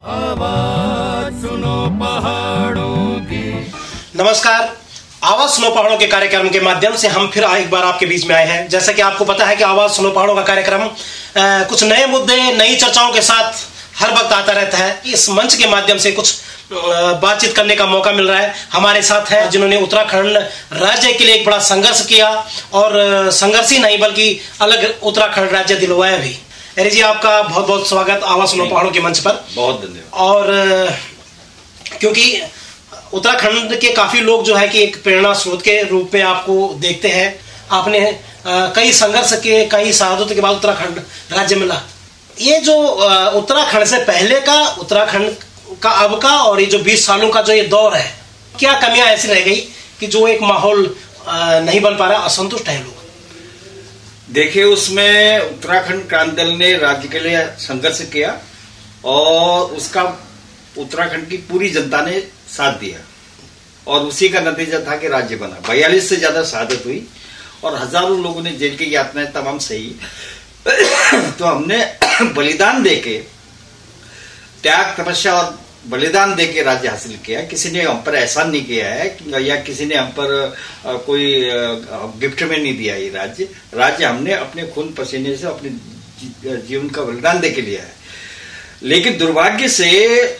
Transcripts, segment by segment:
आवाज सुनो पहाड़ों की। नमस्कार, आवाज सुनो पहाड़ों के कार्यक्रम के माध्यम से हम फिर एक बार आपके बीच में आए हैं। जैसा कि आपको पता है कि आवाज सुनो पहाड़ों का कार्यक्रम कुछ नए मुद्दे, नई चर्चाओं के साथ हर वक्त आता रहता है। इस मंच के माध्यम से कुछ बातचीत करने का मौका मिल रहा है। हमारे साथ है जिन्होंने उत्तराखंड राज्य के लिए एक बड़ा संघर्ष किया, और संघर्ष ही नहीं बल्कि अलग उत्तराखंड राज्य दिलवाया भी। अरे जी, आपका बहुत बहुत स्वागत आवाज सुनो पहाड़ों के मंच पर। बहुत धन्यवाद। और क्योंकि उत्तराखंड के काफी लोग जो है कि एक प्रेरणा स्रोत के रूप में आपको देखते हैं। आपने कई संघर्ष के, कई शहादत के बाद उत्तराखंड राज्य मिला। ये जो उत्तराखंड से पहले का, उत्तराखंड का अब का, और ये जो 20 सालों का जो ये दौर है, क्या कमियां ऐसी रह गई कि जो एक माहौल नहीं बन पा रहा, असंतुष्ट है लोग? देखिए, उसमें उत्तराखंड क्रांति दल ने राज्य के लिए संघर्ष किया और उसका उत्तराखंड की पूरी जनता ने साथ दिया, और उसी का नतीजा था कि राज्य बना। 42 से ज्यादा शहादत हुई और हजारों लोगों ने जेल की यातनाएं तमाम सही। तो हमने बलिदान देके, त्याग, तपस्या और बलिदान देके राज्य हासिल किया। किसी ने हम पर एहसान नहीं किया है, या किसी ने हम पर कोई गिफ्ट में नहीं दिया। ये राज्य हमने अपने खून पसीने से, अपने जीवन का बलिदान देके लिया है। लेकिन दुर्भाग्य से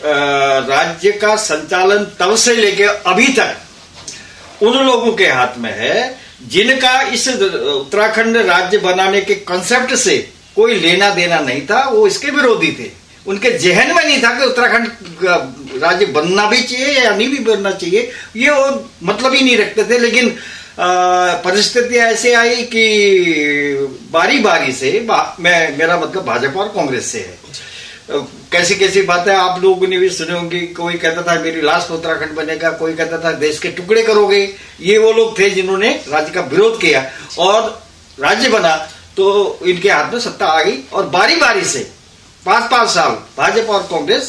राज्य का संचालन तब से लेके अभी तक उन लोगों के हाथ में है जिनका इस उत्तराखंड राज्य बनाने के कॉन्सेप्ट से कोई लेना देना नहीं था। वो इसके विरोधी थे। उनके जहन में नहीं था कि उत्तराखंड राज्य बनना भी चाहिए या नहीं भी बनना चाहिए, ये वो मतलब ही नहीं रखते थे। लेकिन परिस्थितियां ऐसे आई कि बारी बारी से, मेरा मतलब भाजपा और कांग्रेस से है। कैसी कैसी बातें आप लोगों ने भी सुनी होंगी। कोई कहता था मेरी लाश पे उत्तराखंड बनेगा, कोई कहता था देश के टुकड़े करोगे। ये वो लोग थे जिन्होंने राज्य का विरोध किया, और राज्य बना तो इनके हाथ में सत्ता आ गई। और बारी बारी से 5-5 साल भाजपा और कांग्रेस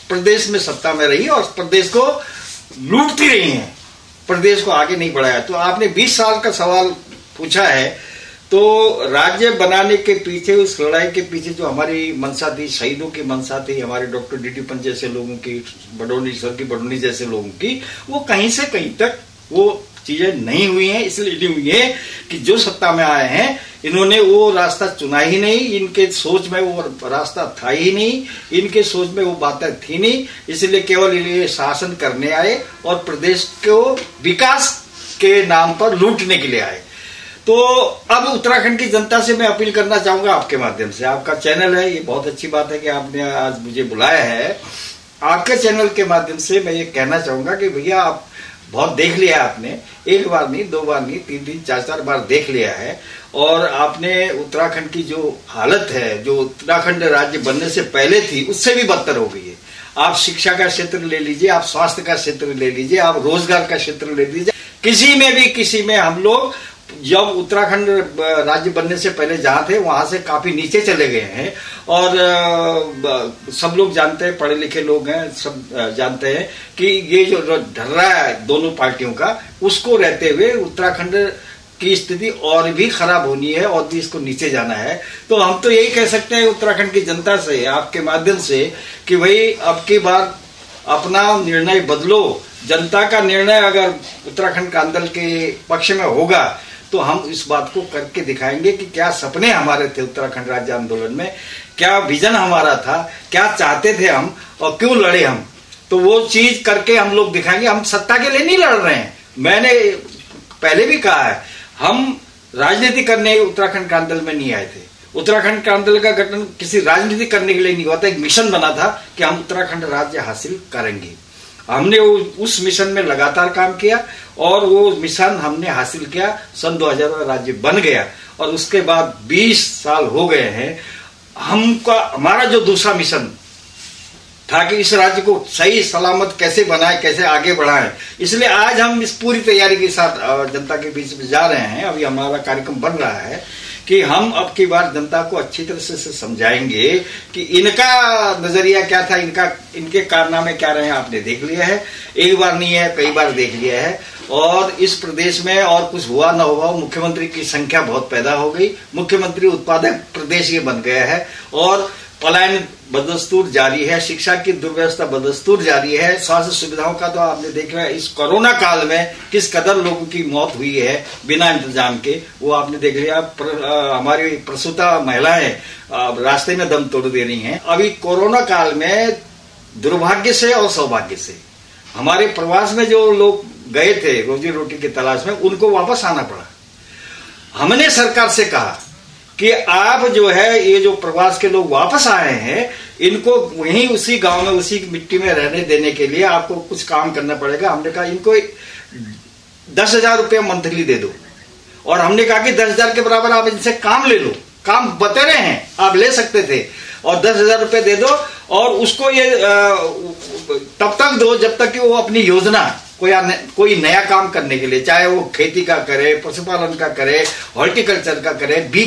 प्रदेश में सत्ता में रही और प्रदेश को लूटती रही है, प्रदेश को आगे नहीं बढ़ाया। तो आपने 20 साल का सवाल पूछा है, तो राज्य बनाने के पीछे, उस लड़ाई के पीछे जो हमारी मंशा थी, शहीदों की मंशा थी, हमारे डॉक्टर डी.टी. पंत जैसे लोगों की, बडोनी सर की, बडोनी जैसे लोगों की, वो कहीं से कहीं तक वो चीजें नहीं हुई हैं। इसलिए नहीं हुई है कि जो सत्ता में आए हैं इन्होंने वो रास्ता चुना ही नहीं, इनके सोच में वो रास्ता था ही नहीं, इनके सोच में वो बातें थी नहीं। इसलिए केवल ये शासन करने आए और प्रदेश को विकास के नाम पर लूटने के लिए आए। तो अब उत्तराखंड की जनता से मैं अपील करना चाहूंगा आपके माध्यम से। आपका चैनल है, ये बहुत अच्छी बात है कि आपने आज मुझे बुलाया है। आपके चैनल के माध्यम से मैं ये कहना चाहूंगा कि भैया, आप बहुत देख लिया आपने, एक बार नहीं, 2 बार नहीं, 3-3, 4-4 बार देख लिया है। और आपने उत्तराखंड की जो हालत है, जो उत्तराखंड राज्य बनने से पहले थी, उससे भी बदतर हो गई है। आप शिक्षा का क्षेत्र ले लीजिए, आप स्वास्थ्य का क्षेत्र ले लीजिए, आप रोजगार का क्षेत्र ले लीजिए, किसी में हम लोग जब उत्तराखंड राज्य बनने से पहले जहां थे वहां से काफी नीचे चले गए हैं। और सब लोग जानते हैं, पढ़े लिखे लोग हैं, सब जानते हैं कि ये जो ढर्रा है दोनों पार्टियों का, उसको रहते हुए उत्तराखंड की स्थिति और भी खराब होनी है और भी इसको नीचे जाना है। तो हम तो यही कह सकते हैं उत्तराखंड की जनता से, आपके माध्यम से, कि भाई अब की बार अपना निर्णय बदलो। जनता का निर्णय अगर उत्तराखंड क्रांति दल के पक्ष में होगा तो हम इस बात को करके दिखाएंगे कि क्या सपने हमारे थे उत्तराखंड राज्य आंदोलन में, क्या विजन हमारा था, क्या चाहते थे हम और क्यों लड़े हम। तो वो चीज करके हम लोग दिखाएंगे। हम सत्ता के लिए नहीं लड़ रहे हैं। मैंने पहले भी कहा है, हम राजनीति करने उत्तराखंड क्रांति दल में नहीं आए थे। उत्तराखंड क्रांति दल का गठन किसी राजनीति करने के लिए नहीं हुआ था। एक मिशन बना था कि हम उत्तराखंड राज्य हासिल करेंगे। हमने उस मिशन में लगातार काम किया और वो मिशन हमने हासिल किया। सन 2000 में राज्य बन गया और उसके बाद 20 साल हो गए हैं। हमारा जो दूसरा मिशन था कि इस राज्य को सही सलामत कैसे बनाए, कैसे आगे बढ़ाएं, इसलिए आज हम इस पूरी तैयारी के साथ जनता के बीच में जा रहे हैं। अभी हमारा कार्यक्रम बन रहा है कि हम अब की बार जनता को अच्छी तरह से समझाएंगे कि इनका नजरिया क्या था, इनके कारनामे क्या रहे। आपने देख लिया है, एक बार नहीं है, कई बार देख लिया है। और इस प्रदेश में और कुछ हुआ न हुआ, मुख्यमंत्री की संख्या बहुत पैदा हो गई। मुख्यमंत्री उत्पादक प्रदेश ये बन गया है और पलायन बदस्तूर जारी है, शिक्षा की दुर्व्यवस्था बदस्तूर जारी है, स्वास्थ्य सुविधाओं का तो आपने देख रहा है इस कोरोना काल में किस कदर लोगों की मौत हुई है बिना इंतजाम के, वो आपने देख लिया। हमारी प्रसूता महिलाएं रास्ते में दम तोड़ दे रही हैं। अभी कोरोना काल में दुर्भाग्य से और सौभाग्य से हमारे प्रवास में जो लोग गए थे रोजी रोटी की तलाश में, उनको वापस आना पड़ा। हमने सरकार से कहा कि आप जो है ये जो प्रवास के लोग वापस आए हैं, इनको वहीं उसी गांव में उसी मिट्टी में रहने देने के लिए आपको कुछ काम करना पड़ेगा। हमने कहा इनको 10,000 रुपया मंथली दे दो, और हमने कहा कि 10,000 के बराबर आप इनसे काम ले लो, काम बतेरे हैं आप ले सकते थे, और 10,000 रुपये दे दो, और उसको ये तब तक दो जब तक कि वो अपनी योजना कोई नया काम करने के लिए, चाहे वो खेती का करे, पशुपालन का करे, हॉर्टिकल्चर का करे, बी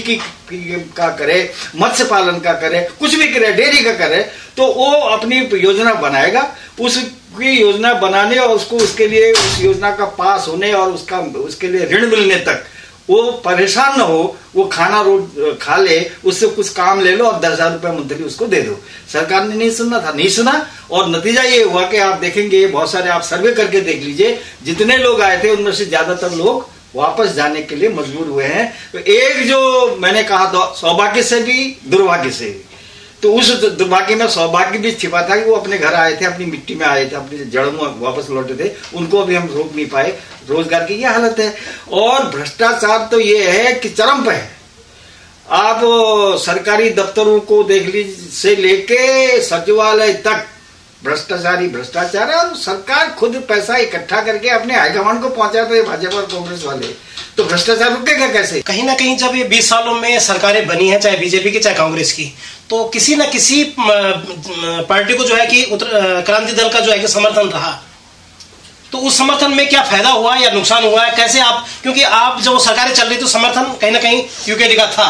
का करे, मत्स्य पालन का करे, कुछ भी करे, डेयरी का करे, तो वो अपनी योजना बनाएगा। उसकी योजना बनाने और उसको उसके लिए उस योजना का पास होने और उसके लिए ऋण मिलने तक वो परेशान न हो, वो खाना रोज खा ले, उससे कुछ काम ले लो और 10,000 रुपये मंथली उसको दे दो। सरकार ने नहीं सुनना था, नहीं सुना, और नतीजा ये हुआ कि आप देखेंगे बहुत सारे, आप सर्वे करके देख लीजिए, जितने लोग आए थे उनमें से ज्यादातर लोग वापस जाने के लिए मजबूर हुए हैं। तो एक जो मैंने कहा सौभाग्य से भी दुर्भाग्य से भी, तो उस दुर्भाग्य में सौभाग्य भी छिपा था कि वो अपने घर आए थे, अपनी मिट्टी में आए थे, अपनी जड़ों में वापस लौटे थे, उनको भी हम रोक नहीं पाए। रोजगार की क्या हालत है, और भ्रष्टाचार तो ये है कि चरम पे है। आप सरकारी दफ्तरों को देख लीजिए, से लेके सचिवालय तक भ्रष्टाचारी भ्रष्टाचार है, और सरकार खुद पैसा इकट्ठा करके अपने हाईकमांड को पहुंचाते हैं भाजपा और कांग्रेस वाले, तो भ्रष्टाचार रुकेगा कैसे? कहीं ना कहीं जब ये 20 सालों में सरकारें बनी हैं, चाहे बीजेपी की चाहे कांग्रेस की, तो किसी न किसी पार्टी को जो है कि क्रांति दल का जो है कि समर्थन रहा, तो उस समर्थन में क्या फायदा हुआ या नुकसान हुआ है, कैसे आप, क्योंकि आप जब सरकारें चल रही तो समर्थन कहीं ना कहीं यूकेडी का था।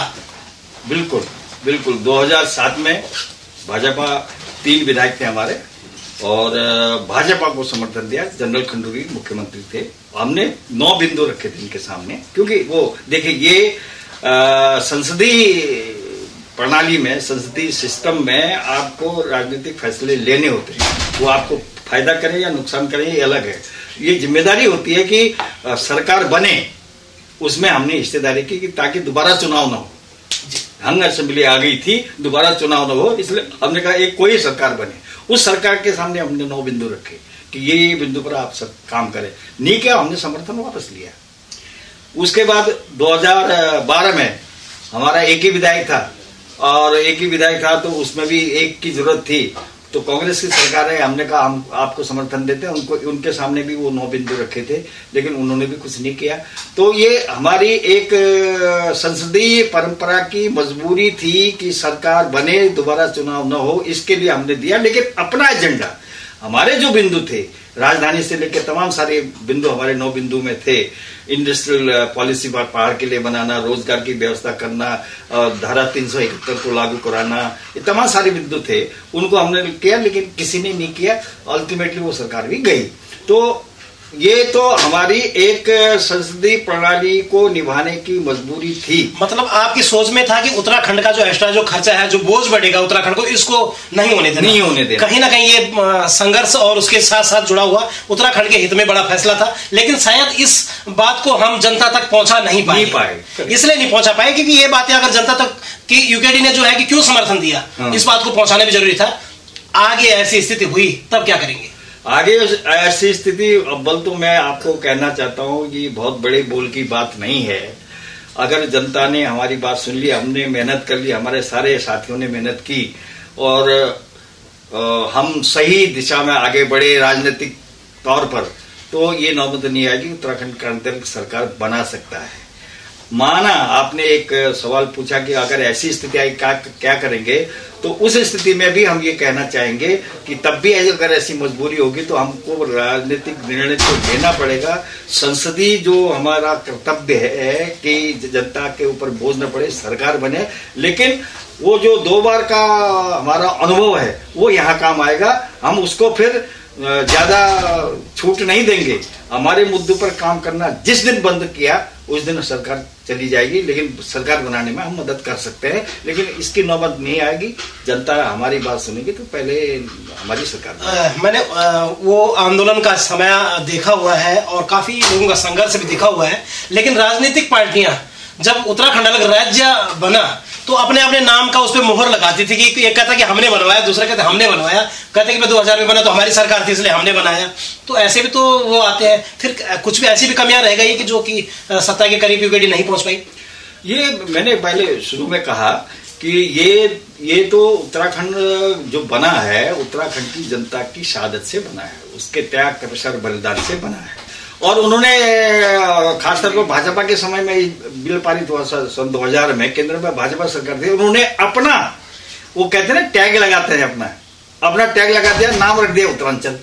बिल्कुल बिल्कुल। 2007 में भाजपा 3 विधायक थे हमारे, और भाजपा को समर्थन दिया। जनरल खंडूरी मुख्यमंत्री थे, हमने 9 बिंदु रखे थे इनके सामने, क्योंकि वो देखिए ये संसदीय प्रणाली में, संसदीय सिस्टम में आपको राजनीतिक फैसले लेने होते हैं, वो आपको फायदा करें या नुकसान करें ये अलग है। ये जिम्मेदारी होती है कि सरकार बने, उसमें हमने हिस्सेदारी की कि ताकि दोबारा चुनाव न हो। हंग असेंबली आ गई थी, दोबारा चुनाव न हो, इसलिए हमने कहा एक कोई सरकार बने। उस सरकार के सामने हमने 9 बिंदु रखे कि ये बिंदु पर आप सब काम करें, नहीं किया, हमने समर्थन वापस लिया। उसके बाद 2012 में हमारा एक ही विधायक था, और एक ही विधायक था तो उसमें भी एक की जरूरत थी, तो कांग्रेस की सरकार है, हमने कहा हम आपको समर्थन देते हैं। उनके सामने भी वो 9 बिंदु रखे थे, लेकिन उन्होंने भी कुछ नहीं किया। तो ये हमारी एक संसदीय परंपरा की मजबूरी थी कि सरकार बने, दोबारा चुनाव न हो, इसके लिए हमने दिया। लेकिन अपना एजेंडा, हमारे जो बिंदु थे, राजधानी से लेकर तमाम सारे बिंदु हमारे 9 बिंदु में थे। इंडस्ट्रियल पॉलिसी पहाड़ के लिए बनाना, रोजगार की व्यवस्था करना, धारा 371 को लागू कराना, ये तमाम सारे बिंदु थे, उनको हमने किया, लेकिन किसी ने नहीं किया। अल्टीमेटली वो सरकार भी गई। तो ये तो हमारी एक संसदीय प्रणाली को निभाने की मजबूरी थी। मतलब आपकी सोच में था कि उत्तराखंड का जो एक्स्ट्रा जो खर्चा है, जो बोझ बढ़ेगा उत्तराखंड को, इसको नहीं होने देना। कहीं ना कहीं ये संघर्ष और उसके साथ साथ जुड़ा हुआ उत्तराखंड के हित में बड़ा फैसला था, लेकिन शायद इस बात को हम जनता तक पहुंचा नहीं पाए। इसलिए नहीं पहुंचा पाए क्योंकि ये बातें अगर जनता तक कि यूकेडी ने जो है कि क्यों समर्थन दिया, इस बात को पहुंचाने भी जरूरी था। आगे ऐसी स्थिति हुई तब क्या करेंगे? आगे ऐसी स्थिति, अव्वल तो मैं आपको कहना चाहता हूं कि बहुत बड़े बोल की बात नहीं है। अगर जनता ने हमारी बात सुन ली, हमने मेहनत कर ली, हमारे सारे साथियों ने मेहनत की, और हम सही दिशा में आगे बढ़े राजनीतिक तौर पर, तो ये नौबत नहीं आएगी, उत्तराखंड क्रांति दल सरकार बना सकता है। माना आपने एक सवाल पूछा कि अगर ऐसी स्थिति आई क्या करेंगे, तो उस स्थिति में भी हम ये कहना चाहेंगे कि तब भी अगर ऐसी मजबूरी होगी तो हमको राजनीतिक निर्णय तो लेना पड़ेगा। संसदीय जो हमारा कर्तव्य है कि जनता के ऊपर बोझ न पड़े, सरकार बने, लेकिन वो जो 2 बार का हमारा अनुभव है वो यहाँ काम आएगा। हम उसको फिर ज्यादा छूट नहीं देंगे। हमारे मुद्दों पर काम करना जिस दिन बंद किया उस दिन सरकार चली जाएगी, लेकिन सरकार बनाने में हम मदद कर सकते हैं, लेकिन इसकी नौबत नहीं आएगी। जनता हमारी बात सुनेगी तो पहले हमारी सरकार। मैंने वो आंदोलन का समय देखा हुआ है और काफी लोगों का संघर्ष भी देखा हुआ है, लेकिन राजनीतिक पार्टियां जब उत्तराखंड अलग राज्य बना तो अपने अपने नाम का उस पर मोहर लगाती थी कि एक कहता कि हमने बनवाया, दूसरा कहता हमने बनवाया, कहते कि 2000 में बना तो हमारी सरकार थी इसलिए हमने बनाया। तो ऐसे भी तो वो आते हैं, फिर कुछ भी ऐसी भी कमियां रह गई कि जो कि सत्ता के करीब यूकेडी नहीं पहुंच पाई। ये मैंने पहले शुरू में कहा कि ये तो उत्तराखंड जो बना है उत्तराखंड की जनता की शहादत से बना है, उसके त्याग तपस्या बलिदान से बना है। और उन्होंने खासतौर पर भाजपा के समय में बिल पारित हुआ सन 2000 में, केंद्र में भाजपा सरकार थी, उन्होंने अपना वो कहते हैं ना टैग लगाते हैं, अपना टैग लगा दिया, नाम रख दिया उत्तरांचल,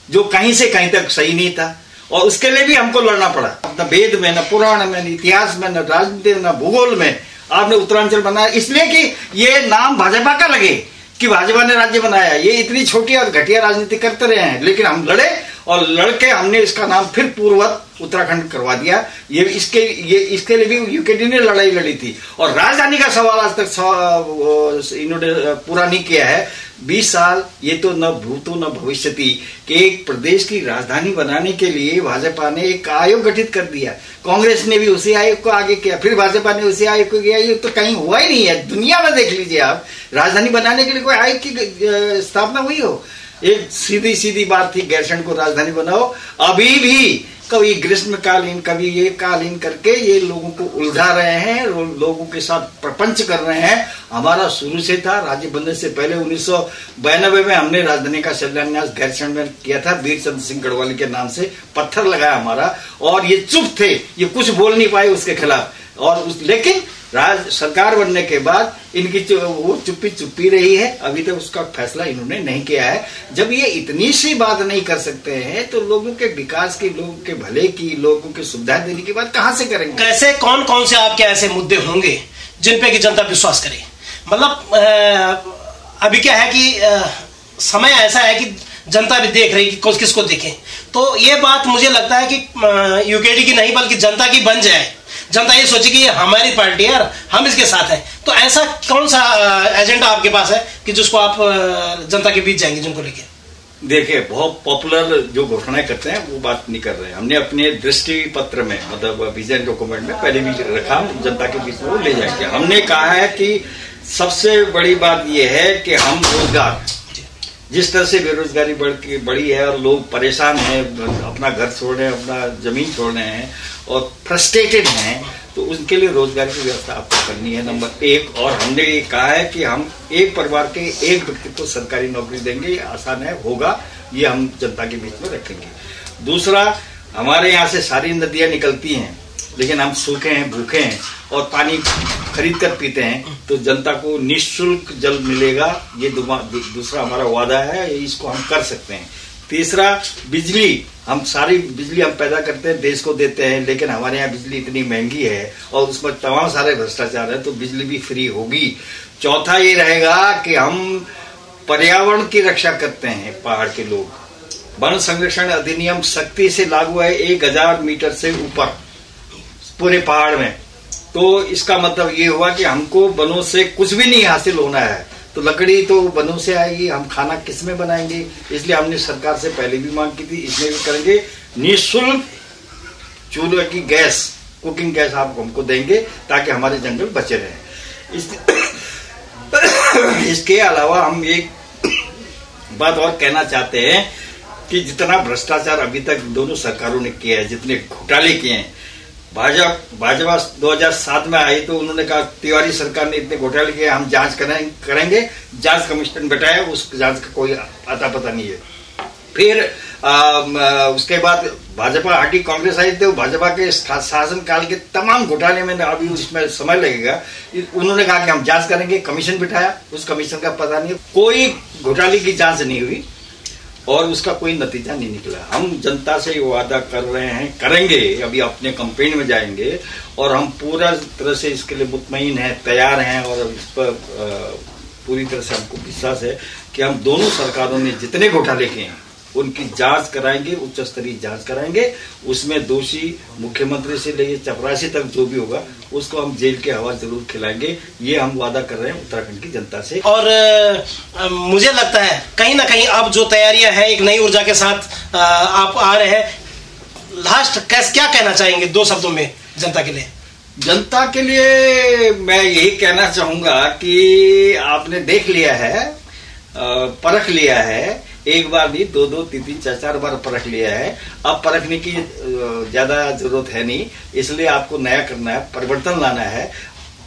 जो कहीं से कहीं तक सही नहीं था। और उसके लिए भी हमको लड़ना पड़ा, न वेद में, न पुराण में, न इतिहास में, न राजनीति में, न भूगोल में आपने उत्तरांचल बनाया, इसलिए कि ये नाम भाजपा का लगे कि भाजपा ने राज्य बनाया। ये इतनी छोटी और घटिया राजनीति करते रहे हैं, लेकिन हम लड़े और लड़के हमने इसका नाम फिर पूर्ववत उत्तराखंड करवा दिया। ये इसके लिए भी यूकेडी ने लड़ाई लड़ी थी। और राजधानी का सवाल आज तक इन्होंने पूरा नहीं किया है। 20 साल ये तो न भूतो न भविष्यति कि एक प्रदेश की राजधानी बनाने के लिए भाजपा ने एक आयोग गठित कर दिया, कांग्रेस ने भी उसी आयोग को आगे किया, फिर भाजपा ने उसी आयोग को किया। ये तो कहीं हुआ ही नहीं है दुनिया में, देख लीजिए आप, राजधानी बनाने के लिए कोई आयोग की स्थापना हुई हो। एक सीधी सीधी बात थी, गैरसैंण को राजधानी बनाओ। अभी भी कभी ग्रीष्मकालीन कभी ये कालीन करके ये लोगों को उलझा रहे हैं, लोगों के साथ प्रपंच कर रहे हैं। हमारा शुरू से था, राज्य बनने से पहले 1992 में हमने राजधानी का शिलान्यास गैरसैंण में किया था, वीर चंद्र सिंह गढ़वाली के नाम से पत्थर लगाया हमारा, और ये चुप थे, ये कुछ बोल नहीं पाए उसके खिलाफ। लेकिन सरकार बनने के बाद इनकी वो चुप्पी रही है, अभी तक उसका फैसला इन्होंने नहीं किया है। जब ये इतनी सी बात नहीं कर सकते हैं तो लोगों के विकास की, लोगों के भले की, लोगों की सुविधाएं देने की बात कहां से करेंगे? कैसे कौन कौन से आपके ऐसे मुद्दे होंगे जिन पे कि जनता विश्वास करे? मतलब अभी क्या है कि समय ऐसा है कि जनता भी देख रही कि किसको देखें, तो ये बात मुझे लगता है कि यूकेडी की नहीं बल्कि जनता की बन जाए। जनता ये सोचे कि ये हमारी पार्टी है, हम इसके साथ हैं। तो ऐसा कौन सा एजेंडा आपके पास है कि जिसको आप जनता के बीच जाएंगे, जिनको लेके? देखिए, बहुत पॉपुलर जो घोषणाएं करते हैं वो बात नहीं कर रहे हैं। हमने अपने दृष्टि पत्र में, मतलब विजन डॉक्यूमेंट में पहले भी रखा, जनता के बीच में वो ले जाएंगे। हमने कहा है कि सबसे बड़ी बात यह है कि हम रोजगार, जिस तरह से बेरोजगारी बढ़ी है और लोग परेशान हैं, अपना घर छोड़ रहे हैं, अपना जमीन छोड़ रहे हैं और फ्रस्ट्रेटेड हैं, तो उनके लिए रोजगार की व्यवस्था आपको करनी है, नंबर 1। और हमने ये कहा है कि हम एक परिवार के एक व्यक्ति को सरकारी नौकरी देंगे, ये आसान है, होगा, ये हम जनता के बीच में रखेंगे। दूसरा, हमारे यहाँ से सारी नदियां निकलती हैं, लेकिन हम सूखे हैं, भूखे हैं और पानी खरीद कर पीते हैं, तो जनता को निःशुल्क जल मिलेगा, ये दूसरा हमारा वादा है, इसको हम कर सकते हैं। तीसरा, बिजली, हम सारी बिजली हम पैदा करते हैं, देश को देते हैं, लेकिन हमारे यहाँ बिजली इतनी महंगी है और उसमें तमाम सारे भ्रष्टाचार है, तो बिजली भी फ्री होगी। चौथा ये रहेगा कि हम पर्यावरण की रक्षा करते हैं, पहाड़ के लोग, वन संरक्षण अधिनियम सख्ती से लागू है 1000 मीटर से ऊपर पूरे पहाड़ में। तो इसका मतलब ये हुआ कि हमको वनों से कुछ भी नहीं हासिल होना है, तो लकड़ी तो वनों से आएगी, हम खाना किस में बनाएंगे? इसलिए हमने सरकार से पहले भी मांग की थी, इसमें भी करेंगे। निःशुल्क चूल्हे की गैस, कुकिंग गैस आप हमको देंगे ताकि हमारे जंगल बचे रहे। इसके अलावा हम एक बात और कहना चाहते हैं कि जितना भ्रष्टाचार अभी तक दोनों सरकारों ने किया है, जितने घोटाले किए हैं, भाजपा 2007 में आई तो उन्होंने कहा तिवारी सरकार ने इतने घोटाले किए, हम जांच करेंगे, जांच कमीशन बैठाया, उस जांच का कोई अता पता नहीं है। फिर उसके बाद भाजपा हटी, कांग्रेस आई, तो भाजपा के शासनकाल के तमाम घोटाले में, अभी उसमें समय लगेगा, उन्होंने कहा कि हम जांच करेंगे, कमीशन बिठाया, उस कमीशन का पता नहीं, कोई घोटाले की जांच नहीं हुई और उसका कोई नतीजा नहीं निकला। हम जनता से वादा कर रहे हैं, करेंगे, अभी अपने कैंपेन में जाएंगे और हम पूरा तरह से इसके लिए मुतमईन हैं, तैयार हैं और इस पर पूरी तरह से हमको विश्वास है कि हम दोनों सरकारों ने जितने घोटाले किए हैं उनकी जांच कराएंगे, उच्च स्तरीय जांच कराएंगे। उसमें दोषी मुख्यमंत्री से लेकर चपरासी तक जो भी होगा उसको हम जेल की हवा जरूर खिलाएंगे। ये हम वादा कर रहे हैं उत्तराखंड की जनता से। और मुझे लगता है कहीं ना कहीं अब जो तैयारियां हैं एक नई ऊर्जा के साथ आप आ रहे हैं, लास्ट क्या कहना चाहेंगे 2 शब्दों में जनता के लिए? जनता के लिए मैं यही कहना चाहूंगा कि आपने देख लिया है, परख लिया है, एक बार नहीं 2-2, 3-3, 4-4 बार परख लिया है। अब परखने की ज्यादा जरूरत है नहीं, इसलिए आपको नया करना है, परिवर्तन लाना है,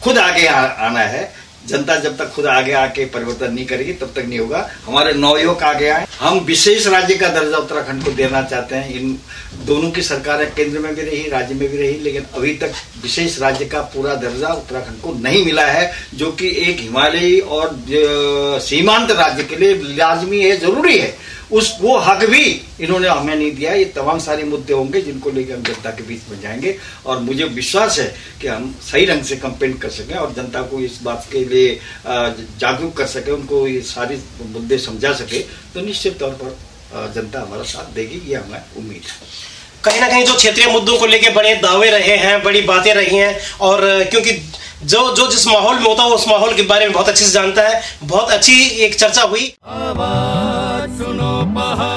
खुद आगे आना है। जनता जब तक खुद आगे आके परिवर्तन नहीं करेगी तब तक नहीं होगा। हमारे नवयुवक आगे आए। हम विशेष राज्य का दर्जा उत्तराखंड को देना चाहते हैं। इन दोनों की सरकारें केंद्र में भी रही, राज्य में भी रही, लेकिन अभी तक विशेष राज्य का पूरा दर्जा उत्तराखंड को नहीं मिला है, जो कि एक हिमालयी और सीमांत राज्य के लिए लाजमी है, जरूरी है। वो हक भी इन्होंने हमें नहीं दिया। ये तमाम सारे मुद्दे होंगे जिनको लेकर हम जनता के बीच में जाएंगे और मुझे विश्वास है कि हम सही ढंग से कैंपेन कर सकें और जनता को इस बात के लिए जागरूक कर सके, उनको ये सारे मुद्दे समझा सके, तो निश्चित तौर पर जनता हमारा साथ देगी, ये हमें उम्मीद है। कहीं ना कहीं जो क्षेत्रीय मुद्दों को लेकर बड़े दावे रहे हैं, बड़ी बातें रही हैं, और क्योंकि जो जिस माहौल में होता है उस माहौल के बारे में बहुत अच्छे से जानता है। बहुत अच्छी एक चर्चा हुई। आवाज सुनो पहाड़।